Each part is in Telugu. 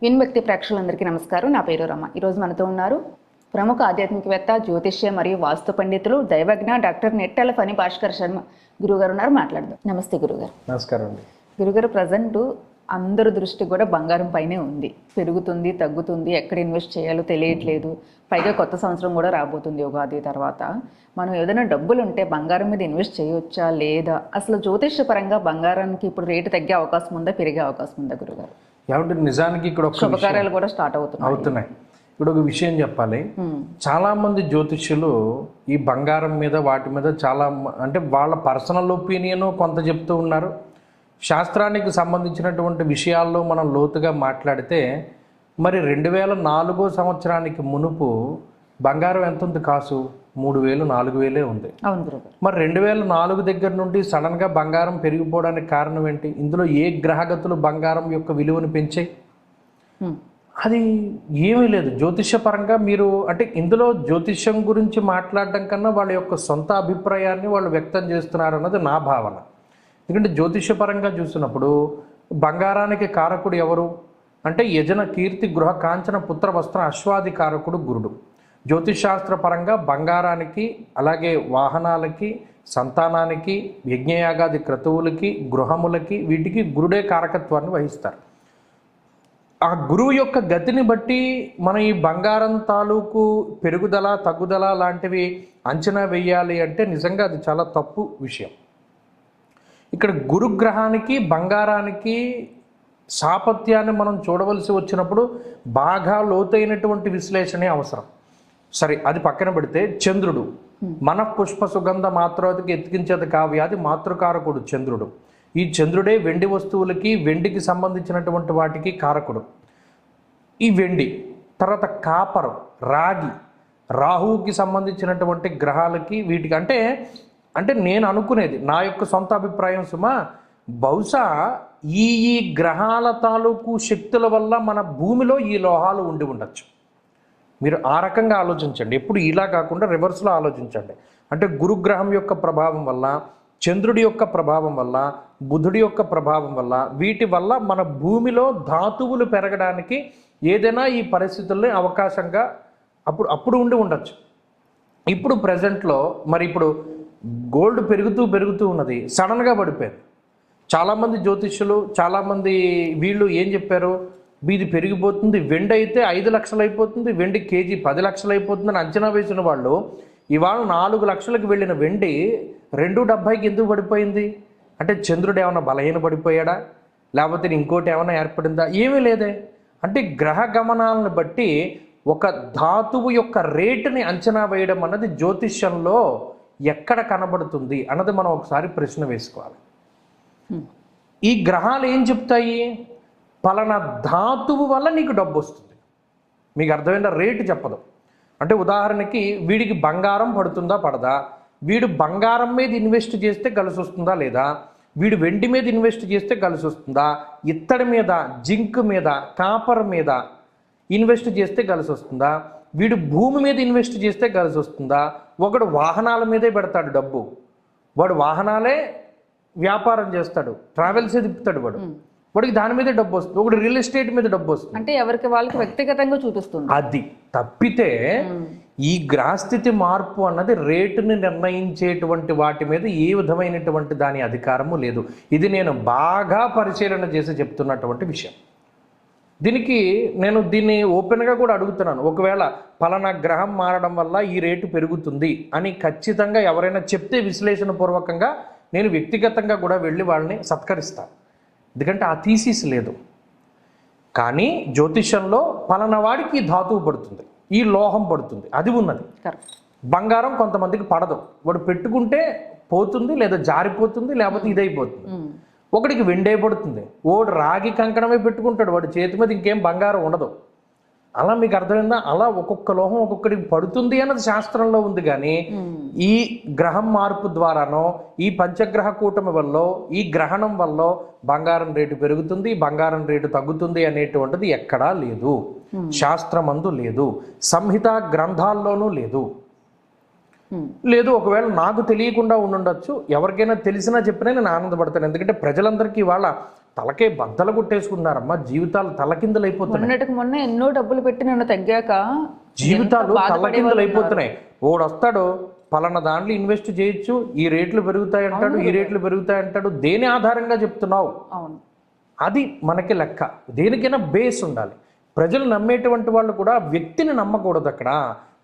విన్భక్తి ప్రేక్షకులందరికీ నమస్కారం. నా పేరు రమ. ఈరోజు మనతో ఉన్నారు ప్రముఖ ఆధ్యాత్మికవేత్త, జ్యోతిష్య మరియు వాస్తు పండితులు, దైవజ్ఞ డాక్టర్ నెట్టెల ఫణి భాస్కర్ శర్మ గురుగారు ఉన్నారు. మాట్లాడదాం. నమస్తే గురుగారు. నమస్కారం అండి. గురుగారు, ప్రజెంట్ అందరి దృష్టి కూడా బంగారం పైనే ఉంది. పెరుగుతుంది, తగ్గుతుంది, ఎక్కడ ఇన్వెస్ట్ చేయాలో తెలియట్లేదు. పైగా కొత్త సంవత్సరం కూడా రాబోతుంది ఉగాది తర్వాత. మనం ఏదైనా డబ్బులు ఉంటే బంగారం మీద ఇన్వెస్ట్ చేయవచ్చా లేదా? అసలు జ్యోతిష్యపరంగా బంగారానికి ఇప్పుడు రేటు తగ్గే అవకాశం ఉందా, పెరిగే అవకాశం ఉందా గురుగారు? ఏమంటే నిజానికి ఇక్కడ ఒక శుభకార్యాలు కూడా స్టార్ట్ అవుతున్నాయి. ఇప్పుడు ఒక విషయం చెప్పాలి. చాలా మంది జ్యోతిష్యులు ఈ బంగారం మీద వాటి మీద చాలా అంటే వాళ్ళ పర్సనల్ ఒపీనియన్ కొంత చెప్తూ ఉన్నారు. శాస్త్రానికి సంబంధించినటువంటి విషయాల్లో మనం లోతుగా మాట్లాడితే మరి 2004 సంవత్సరానికి మునుపు బంగారం ఎంత ఉంది? కాసు 3000, 4000 ఉంది. అవును గురుగారు. మరి 2004 దగ్గర నుండి సడన్గా బంగారం పెరిగిపోవడానికి కారణం ఏంటి? ఇందులో ఏ గ్రహగతులు బంగారం యొక్క విలువను పెంచాయి? అది ఏమీ లేదు. జ్యోతిష్యపరంగా మీరు అంటే ఇందులో జ్యోతిష్యం గురించి మాట్లాడడం కన్నా వాళ్ళ యొక్క సొంత అభిప్రాయాన్ని వాళ్ళు వ్యక్తం చేస్తున్నారు అన్నది నా భావన. ఎందుకంటే జ్యోతిష్యపరంగా చూసినప్పుడు బంగారానికి కారకుడు ఎవరు అంటే యజన కీర్తి గృహ కాంచన పుత్ర వస్త్ర అశ్వాది కారకుడు గురుడు. జ్యోతిషాస్త్ర పరంగా బంగారానికి, అలాగే వాహనాలకి, సంతానానికి, యజ్ఞయాగాది క్రతువులకి, గృహములకి, వీటికి గురుడే కారకత్వాన్ని వహిస్తారు. ఆ గురువు యొక్క గతిని బట్టి మనం ఈ బంగారం తాలూకు పెరుగుదల తగ్గుదల లాంటివి అంచనా వేయాలి అంటే నిజంగా అది చాలా తప్పు విషయం. ఇక్కడ గురుగ్రహానికి బంగారానికి సాపత్యాన్ని మనం చూడవలసి వచ్చినప్పుడు బాగా లోతైనటువంటి విశ్లేషణే అవసరం. సరే, అది పక్కన పెడితే చంద్రుడు మన పుష్ప సుగంధ మాత్రోతికి ఎత్తికించేత కావ్యాది మాతృకారకుడు చంద్రుడు. ఈ చంద్రుడే వెండి వస్తువులకి, వెండికి సంబంధించినటువంటి వాటికి కారకుడు. ఈ వెండి తర్వాత కాపరు, రాగి, రాహువుకి సంబంధించినటువంటి గ్రహాలకి, వీటికి అంటే నేను అనుకునేది నా యొక్క సొంత అభిప్రాయం సుమా, బహుశా ఈ గ్రహాల తాలూకు శక్తుల వల్ల మన భూమిలో ఈ లోహాలు ఉండి ఉండొచ్చు. మీరు ఆ రకంగా ఆలోచించండి. ఎప్పుడు ఇలా కాకుండా రివర్స్లో ఆలోచించండి. అంటే గురుగ్రహం యొక్క ప్రభావం వల్ల, చంద్రుడి యొక్క ప్రభావం వల్ల, బుధుడి యొక్క ప్రభావం వల్ల, వీటి వల్ల మన భూమిలో ధాతువులు పెరగడానికి ఏదైనా ఈ పరిస్థితుల్లో అవకాశంగా అప్పుడు ఉండి ఉండొచ్చు. ఇప్పుడు ప్రజెంట్లో మరి ఇప్పుడు గోల్డ్ పెరుగుతూ ఉన్నది, సడన్గా పడిపోయింది. చాలామంది జ్యోతిష్యులు, చాలామంది వీళ్ళు ఏం చెప్పారు? ఇది పెరిగిపోతుంది, వెండి అయితే 5 లక్షలు అయిపోతుంది, వెండి కేజీ 10 లక్షలు అయిపోతుందని అంచనా వేసిన వాళ్ళు ఇవాళ 4 లక్షలకు వెళ్ళిన వెండి 2.70కి ఎందుకు పడిపోయింది? అంటే చంద్రుడు ఏమైనా బలహీన పడిపోయాడా, లేకపోతే ఇంకోటి ఏమైనా ఏర్పడిందా? ఏమీ లేదే. అంటే గ్రహ గమనాలను బట్టి ఒక ధాతువు యొక్క రేటుని అంచనా వేయడం అన్నది జ్యోతిష్యంలో ఎక్కడ కనబడుతుంది అన్నది మనం ఒకసారి ప్రశ్న వేసుకోవాలి. ఈ గ్రహాలు ఏం చెప్తాయి? పలానా ధాతువు వల్ల నీకు డబ్బు వస్తుంది. మీకు అర్థమైన రేటు చెప్పదు. అంటే ఉదాహరణకి వీడికి బంగారం పడుతుందా పడదా, వీడు బంగారం మీద ఇన్వెస్ట్ చేస్తే కలిసి వస్తుందా లేదా, వీడు వెండి మీద ఇన్వెస్ట్ చేస్తే కలిసి వస్తుందా, ఇత్తడి మీద, జింక్ మీద, కాపర్ మీద ఇన్వెస్ట్ చేస్తే కలిసి వస్తుందా, వీడు భూమి మీద ఇన్వెస్ట్ చేస్తే కలిసి వస్తుందా. ఒకడు వాహనాల మీదే పెడతాడు డబ్బు, వాడు వాహనాలే వ్యాపారం చేస్తాడు, ట్రావెల్స్ తిప్పుతాడు, వాడికి దాని మీదే డబ్బు వస్తుంది. ఒకటి రియల్ ఎస్టేట్ మీద డబ్బు వస్తుంది. అంటే ఎవరికి వాళ్ళకి వ్యక్తిగతంగా చూపిస్తుంది. అది తప్పితే ఈ గ్రహస్థితి మార్పు అన్నది రేటుని నిర్ణయించేటువంటి వాటి మీద ఏ విధమైనటువంటి దాని అధికారము లేదు. ఇది నేను బాగా పరిశీలన చేసి చెప్తున్నటువంటి విషయం. దీన్ని ఓపెన్గా కూడా అడుగుతున్నాను. ఒకవేళ పలానా గ్రహం మారడం వల్ల ఈ రేటు పెరుగుతుంది అని ఖచ్చితంగా ఎవరైనా చెప్తే విశ్లేషణ పూర్వకంగా నేను వ్యక్తిగతంగా కూడా వెళ్ళి వాళ్ళని సత్కరిస్తాను. ఎందుకంటే ఆ థీసిస్ లేదు. కానీ జ్యోతిషంలో పలానా వాడికి ధాతువు పడుతుంది, ఈ లోహం పడుతుంది, అది ఉన్నది. బంగారం కొంతమందికి పడదు, వాడు పెట్టుకుంటే పోతుంది, లేదా జారిపోతుంది, లేకపోతే ఇదైపోతుంది. ఒకడికి వెండే పడుతుంది, వాడు రాగి కంకణమే పెట్టుకుంటాడు, వాడి చేతి మీద ఇంకేం బంగారం ఉండదు. అలా మీకు అర్థమైందా? అలా ఒక్కొక్క లోహం ఒక్కొక్కడికి పడుతుంది అన్నది శాస్త్రంలో ఉంది. కానీ ఈ గ్రహం మార్పు ద్వారానో, ఈ పంచగ్రహ కూటమి వల్ల, ఈ గ్రహణం వల్ల బంగారం రేటు పెరుగుతుంది, బంగారం రేటు తగ్గుతుంది అనేటువంటిది ఎక్కడా లేదు. శాస్త్రమందు లేదు, సంహిత గ్రంథాల్లోనూ లేదు. లేదు ఒకవేళ నాకు తెలియకుండా ఉండుండొచ్చు, ఎవరికైనా తెలిసినా చెప్పినా నేను ఆనందపడతాను. ఎందుకంటే ప్రజలందరికీ ఇవాళ తలకే బద్దలు కొట్టేసుకున్నారమ్మా, జీవితాలు తలకిందులైపోతున్నాయి. మొన్నటికి మొన్న ఎన్నో డబ్బులు పెట్టి నన్ను తగ్గాక జీవితాలు తలకిందులు అయిపోతున్నాయి. ఓడు వస్తాడు, పలానా దాంట్లో ఇన్వెస్ట్ చేయొచ్చు, ఈ రేట్లు పెరుగుతాయి అంటాడు, ఈ రేట్లు పెరుగుతాయి అంటాడు. దేని ఆధారంగా చెప్తున్నావు? అవును, అది మనకి లెక్క. దేనికైనా బేస్ ఉండాలి. ప్రజలు నమ్మేటువంటి వాళ్ళు కూడా వ్యక్తిని నమ్మకూడదు, అక్కడ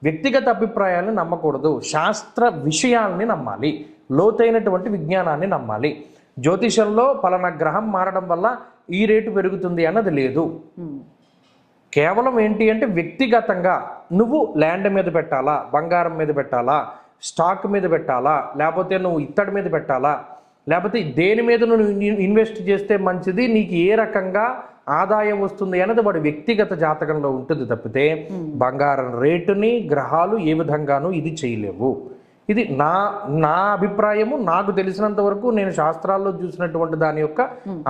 వ్యక్తిగత అభిప్రాయాలను నమ్మకూడదు, శాస్త్ర విషయాల్ని నమ్మాలి, లోతైనటువంటి విజ్ఞానాన్ని నమ్మాలి. జ్యోతిషంలో పలానా గ్రహం మారడం వల్ల ఈ రేటు పెరుగుతుంది అన్నది లేదు. కేవలం ఏంటి అంటే వ్యక్తిగతంగా నువ్వు ల్యాండ్ మీద పెట్టాలా, బంగారం మీద పెట్టాలా, స్టాక్ మీద పెట్టాలా, లేకపోతే నువ్వు ఇత్తడి మీద పెట్టాలా, లేకపోతే దేని మీద నువ్వు ఇన్వెస్ట్ చేస్తే మంచిది, నీకు ఏ రకంగా ఆదాయం వస్తుంది అన్నది వాడి వ్యక్తిగత జాతకంలో ఉంటుంది తప్పితే బంగారం రేటుని గ్రహాలు ఏ విధంగానూ ఇది చేయలేవు. ఇది నా అభిప్రాయము. నాకు తెలిసినంత వరకు నేను శాస్త్రాల్లో చూసినటువంటి దాని యొక్క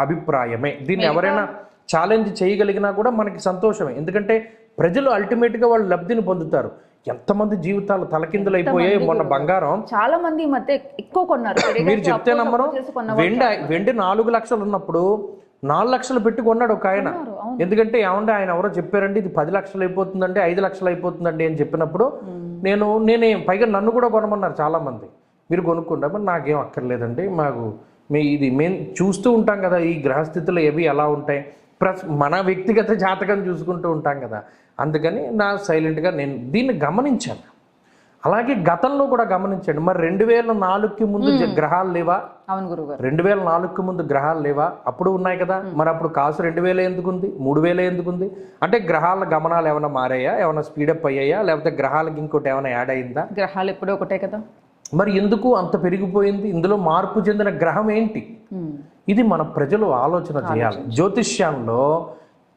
అభిప్రాయమే. దీన్ని ఎవరైనా ఛాలెంజ్ చేయగలిగినా కూడా మనకి సంతోషమే. ఎందుకంటే ప్రజలు అల్టిమేట్గా వాళ్ళు లబ్ధిని పొందుతారు. ఎంతమంది జీవితాలు తలకిందులైపోయాయి. మొన్న బంగారం చాలా మంది ఈ మధ్య ఎక్కువ కొన్నారు. మీరు చెప్తే నమ్మరు, వెండి 4 లక్షలు ఉన్నప్పుడు 4 లక్షలు పెట్టి కొన్నాడు ఒక ఆయన. ఎందుకంటే ఏమంటే ఆయన ఎవరో చెప్పారండి ఇది 10 లక్షలు అయిపోతుందండి, 5 లక్షలు అయిపోతుందండి అని చెప్పినప్పుడు నేనే పైగా నన్ను కూడా కొనమన్నారు చాలా మంది. మీరు కొనుక్కుంటా, మరి నాకేం అక్కర్లేదండి, మేము చూస్తూ ఉంటాం కదా ఈ గ్రహస్థితులు ఏవి ఎలా ఉంటాయి, మన వ్యక్తిగత జాతకం చూసుకుంటూ ఉంటాం కదా, అందుకని సైలెంట్గా నేను దీన్ని గమనించాను. అలాగే గతంలో కూడా గమనించండి, మరి 2004కి ముందు గ్రహాలు లేవా? అవును గురుగారు, 2004కి ముందు గ్రహాలు లేవా? అప్పుడు ఉన్నాయి కదా. మరి అప్పుడు కాసు 2000 ఎందుకుంది, 3000 ఎందుకుంది? అంటే గ్రహాల గమనాలు ఏమైనా మారాయా, ఏమైనా స్పీడప్ అయ్యాయా, లేకపోతే గ్రహాలకి ఇంకోటి ఏమైనా యాడ్ అయిందా? గ్రహాలు ఎప్పుడూ ఒకటే కదా. మరి ఎందుకు అంత పెరిగిపోయింది? ఇందులో మార్పు చెందిన గ్రహం ఏంటి? ఇది మన ప్రజలు ఆలోచన చేయాలి. జ్యోతిష్యంలో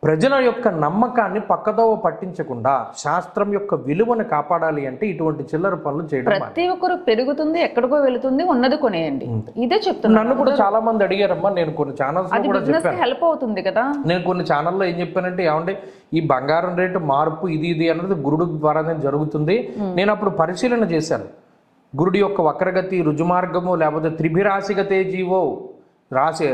ప్రజల యొక్క నమ్మకాన్ని పక్కదోవ పట్టించకుండా శాస్త్రం యొక్క విలువను కాపాడాలి అంటే ఇటువంటి చిల్లర పనులు చేయడం. ప్రతి ఒక్కరు పెరుగుతుంది, ఎక్కడికో వెళుతుంది, ఉన్నది కొనేయండి, ఇదే చెప్తున్నా. నన్ను కూడా చాలా మంది అడిగారమ్మా, నేను కొన్ని ఛానల్స్ కూడా చెప్పాను, హెల్ప్ అవుతుంది కదా. నేను కొన్ని ఛానల్లో ఏం చెప్పానంటే, ఏమంటే ఈ బంగారం రేటు మార్పు ఇది అన్నది గురుడు ద్వారానే జరుగుతుంది. నేను అప్పుడు పరిశీలన చేశాను. గురుడి యొక్క వక్రగతి, రుజుమార్గము, లేకపోతే త్రిభిరాశిగతే జీవో రాశి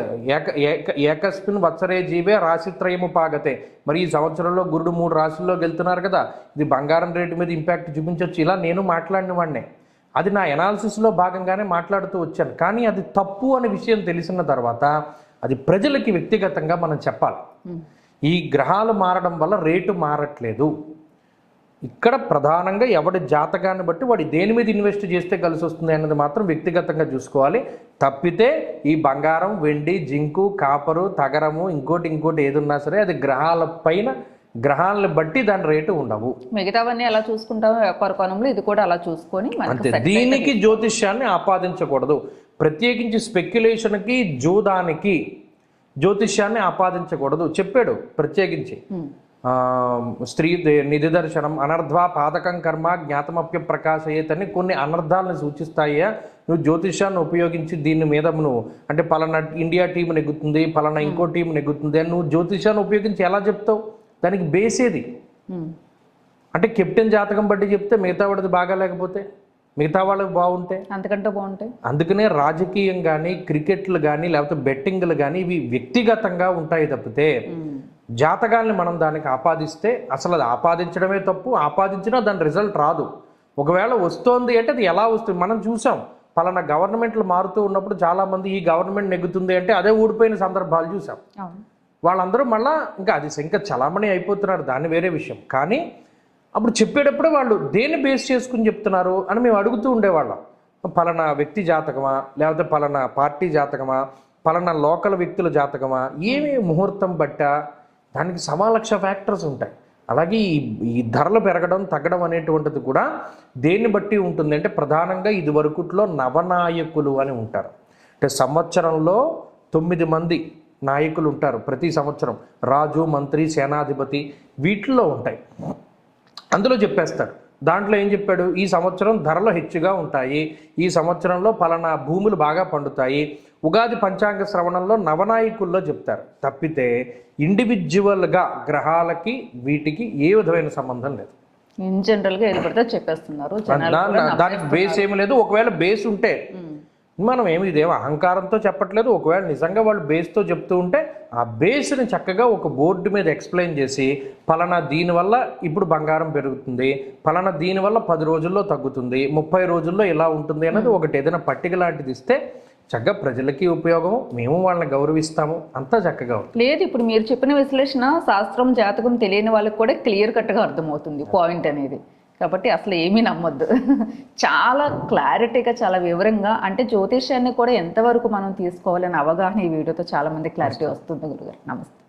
ఏకస్మిన్ వత్సరే జీవే రాశిత్రయము పాగతే. మరి ఈ సంవత్సరంలో గురుడు 3 రాశుల్లోకి వెళ్తున్నారు కదా, ఇది బంగారం రేటు మీద ఇంపాక్ట్ చూపించవచ్చు. ఇలా నేను మాట్లాడిన వాడినే, అది నా ఎనాలిసిస్లో భాగంగానే మాట్లాడుతూ వచ్చాను. కానీ అది తప్పు అనే విషయం తెలిసిన తర్వాత అది ప్రజలకి వ్యక్తిగతంగా మనం చెప్పాలి. ఈ గ్రహాలు మారడం వల్ల రేటు మారట్లేదు. ఇక్కడ ప్రధానంగా ఎవడి జాతకాన్ని బట్టి వాడి దేని మీద ఇన్వెస్ట్ చేస్తే కలిసి వస్తుంది అన్నది మాత్రం వ్యక్తిగతంగా చూసుకోవాలి. తప్పితే ఈ బంగారం, వెండి, జింకు, కాపరు, తగరము, ఇంకోటి ఏదున్నా సరే అది గ్రహాల పైన, గ్రహాలను బట్టి దాని రేటు ఉండవు. మిగతావన్నీ అలా చూసుకుంటాము వ్యాపార కోణంలో, ఇది కూడా అలా చూసుకొని అంతే. దీనికి జ్యోతిష్యాన్ని ఆపాదించకూడదు. ప్రత్యేకించి స్పెక్యులేషన్కి, జూదానికి జ్యోతిష్యాన్ని ఆపాదించకూడదు చెప్పాడు ప్రత్యేకించి. స్త్రీ నిధిదర్శనం, అనర్ధ్వా పాదకం కర్మ జ్ఞాతమప్య ప్రకాశయేత్ అని కొన్ని అనర్థాలను సూచిస్తాయా. నువ్వు జ్యోతిషాన్ని ఉపయోగించి దీని మీద నువ్వు అంటే పలానా ఇండియా టీం నెగ్గుతుంది, పలానా ఇంకో టీం నెగ్గుతుంది అని నువ్వు జ్యోతిషాన్ని ఉపయోగించి ఎలా చెప్తావు? దానికి బేసేది అంటే కెప్టెన్ జాతకం బట్టి చెప్తే మిగతా వాడిది బాగా లేకపోతే, మిగతా వాళ్ళకి బాగుంటే అంతకంటే బాగుంటాయి. అందుకనే రాజకీయం కానీ, క్రికెట్లు కానీ, లేకపోతే బెట్టింగ్లు కానీ ఇవి వ్యక్తిగతంగా ఉంటాయి తప్పితే జాతకాల్ని మనం దానికి ఆపాదిస్తే అసలు అది ఆపాదించడమే తప్పు. ఆపాదించినా దాని రిజల్ట్ రాదు. ఒకవేళ వస్తోంది అంటే అది ఎలా వస్తుంది మనం చూసాం. పలానా గవర్నమెంట్లు మారుతూ ఉన్నప్పుడు చాలామంది ఈ గవర్నమెంట్ నెగ్గుతుంది అంటే అదే ఊడిపోయిన సందర్భాలు చూసాం. వాళ్ళందరూ మళ్ళీ ఇంకా చలామణి అయిపోతున్నారు, దాన్ని వేరే విషయం. కానీ అప్పుడు చెప్పేటప్పుడు వాళ్ళు దేన్ని బేస్ చేసుకుని చెప్తున్నారు అని మేము అడుగుతూ ఉండేవాళ్ళం. పలానా వ్యక్తి జాతకమా, లేకపోతే పలానా పార్టీ జాతకమా, పలానా లోకల్ వ్యక్తుల జాతకమా, ఏమి ముహూర్తం బట్టా, దానికి సమాలక్ష ఫ్యాక్టర్స్ ఉంటాయి. అలాగే ఈ ధరలు పెరగడం తగ్గడం అనేటువంటిది కూడా దేన్ని బట్టి ఉంటుంది అంటే ప్రధానంగా ఇది వరకుట్లో నవనాయకులు అని ఉంటారు. అంటే సంవత్సరంలో 9 మంది నాయకులు ఉంటారు ప్రతి సంవత్సరం. రాజు, మంత్రి, సేనాధిపతి వీటిల్లో ఉంటాయి. అందులో చెప్పేస్తాడు. దాంట్లో ఏం చెప్పాడు, ఈ సంవత్సరం ధరలు హెచ్చుగా ఉంటాయి, ఈ సంవత్సరంలో పలానా భూములు బాగా పండుతాయి. ఉగాది పంచాంగ శ్రవణంలో నవనాయకుల్లో చెప్తారు తప్పితే ఇండివిజువల్గా గ్రహాలకి వీటికి ఏ విధమైన సంబంధం లేదు. ఇన్ జనరల్గా ఏది పడితే చెప్పేస్తున్నారు. దానికి బేస్ ఏమి లేదు. ఒకవేళ బేస్ ఉంటే మనం ఇదేమో అహంకారంతో చెప్పట్లేదు. ఒకవేళ నిజంగా వాళ్ళు బేస్తో చెప్తూ ఉంటే ఆ బేస్ని చక్కగా ఒక బోర్డు మీద ఎక్స్ప్లెయిన్ చేసి పలానా దీనివల్ల ఇప్పుడు బంగారం పెరుగుతుంది, పలానా దీనివల్ల 10 రోజుల్లో తగ్గుతుంది, 30 రోజుల్లో ఇలా ఉంటుంది అన్నది ఒకటి ఏదైనా పట్టిక లాంటిది ఇస్తే చక్కగా ప్రజలకి ఉపయోగం, మేము వాళ్ళని గౌరవిస్తాము, అంతా చక్కగా ఉంటుంది. లేదు, ఇప్పుడు మీరు చెప్పిన విశ్లేషణ శాస్త్రం జాతకం తెలియని వాళ్ళకి కూడా క్లియర్ కట్గా అర్థమవుతుంది పాయింట్ అనేది. కాబట్టి అసలు ఏమీ నమ్మొద్దు. చాలా క్లారిటీగా, చాలా వివరంగా, అంటే జ్యోతిష్యాన్ని కూడా ఎంతవరకు మనం తీసుకోవాలని అవగాహన ఈ వీడియోతో చాలా మంది క్లారిటీ వస్తుంది గురుగారు. నమస్తే.